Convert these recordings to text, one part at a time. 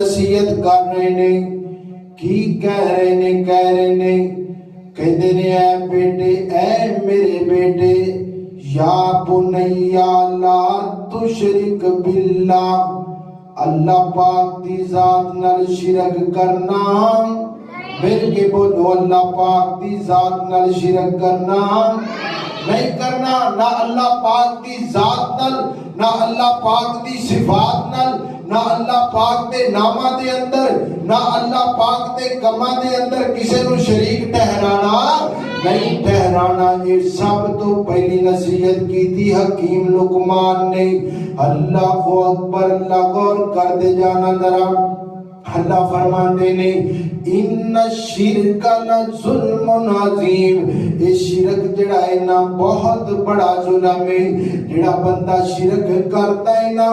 नसीहत कर रहे ने की कह रहे ने कहते ने ऐ बेटे ऐ मेरे बेटे या बुनैया ला तुशरिक बिल्लाह अल्लाह पाक दी जात नाल शिरक करना मिल के बोलो अल्लाह पाक दी जात नाल शिरक करना नहीं करना ना अल्लाह पाक दी जात नाल ना अल्लाह पाक दी सिफात नाल ना अल्लाह पाक दे नामा दे अंदर ना अल्लाह पाक दे कमा दे अंदर किसी नू शरीक ठहराना नहीं ठहराना। ये सब तो पहली नसीहत की थी हकीम लुकमान ने। अल्लाह को अकबर, अल्लाह गौर कर दे जाना जरा। अल्लाह फरमाते ने इन्ना शिरक लजुल्मुन अजीम, ये शिरक जड़ा है ना बहुत बड़ा जुल्म है। जड़ा बंदा शिरक करता है ना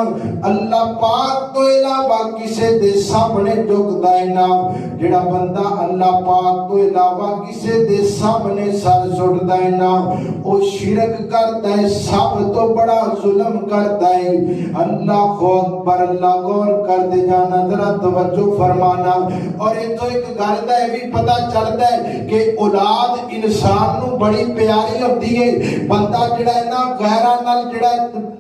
अल्लाह पाक तो इलावा किसी दे सामने झुकदा है ना, जड़ा बंदा अल्लाह पाक तो इलावा किसी दे सामने सर सुटदा है ना वो शिरक करता है, सब तो बड़ा जुल्म करता है। अल्लाह को अकबर, अल्लाह गौर कर दे जाना जरा, तवज्जो फरमाना। और ये तो एक गल दा भी पता चलता है कि औलाद इंसान नू बड़ी प्यारी होती है। बंदा जिहड़ा है ना गैरां नाल जिहड़ा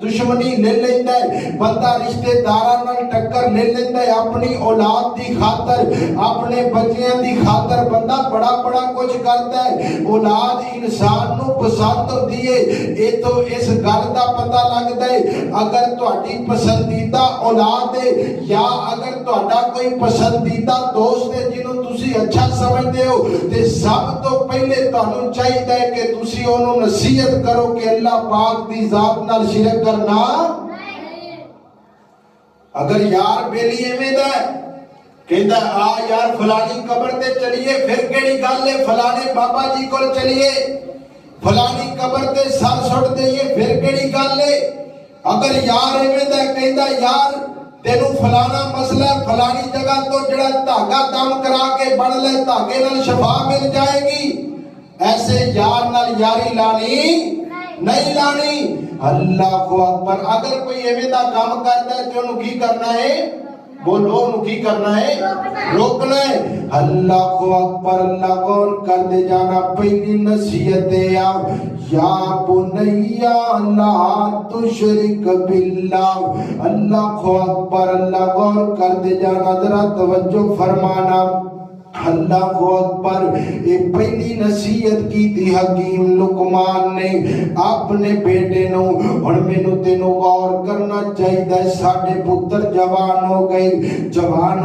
दुश्मनी ले लेंदा है, बंदा रिश्तेदारां नाल टक्कर ले लेंदा है अपनी औलाद दी खातर, अपने बच्चियां दी खातर बंदा बड़ा बड़ा कुछ करता है। औलाद इंसान नू पसंद होती है। ये तो इस गल दा पता लगदा है अगर तुहाडी पसंदीदा औलाद है या अगर तुहाडा कोई पसंदीदा दोस्त है जिन्हों तुसी अच्छा समझते हो ते सब तो पहले तुहानू चाहिए कि तुसी ओनू नसीहत करो कि अल्लाह पाक दी जात नाल शिरक करना। अगर यार बेली एवें दा कहता आ यार फलानी कब्र ते चलिए, फिर केड़ी गल है फलाने बाबा जी कोल चलिए, फलानी कब्र ते सर सुट दईए, फिर केड़ी गल है। अगर यार एवें दा कहता यार तेनू फलाना मसला फलानी जगह तो जड़ा धागा दम करा के बन ले धागे नाल शफा मिल जाएगी, ऐसे यार नाल यारी लानी नहीं लानी। अल्लाह को अकबर। अगर कोई एवें दा काम करता है तो उन्हें की करना है, बोलो उन्हें की करना है, रोकना है। अल्लाह को अकबर, अल्लाह गौर कर दे जाना। पहली नसीहत या बुनैया ला तुशरिक बिल्लाह, अल्लाह को अकबर, अल्लाह गौर कर दे जाना जरा, तवज्जो फरमाना। अल्लाह को अकबर। ये पहली नसीहत की थी हकीम लुकमान ने अपने बेटे नू। हुण मैनू तेनू गौर करना चाहिए, साडे पुत्र जवान हो गए, जवान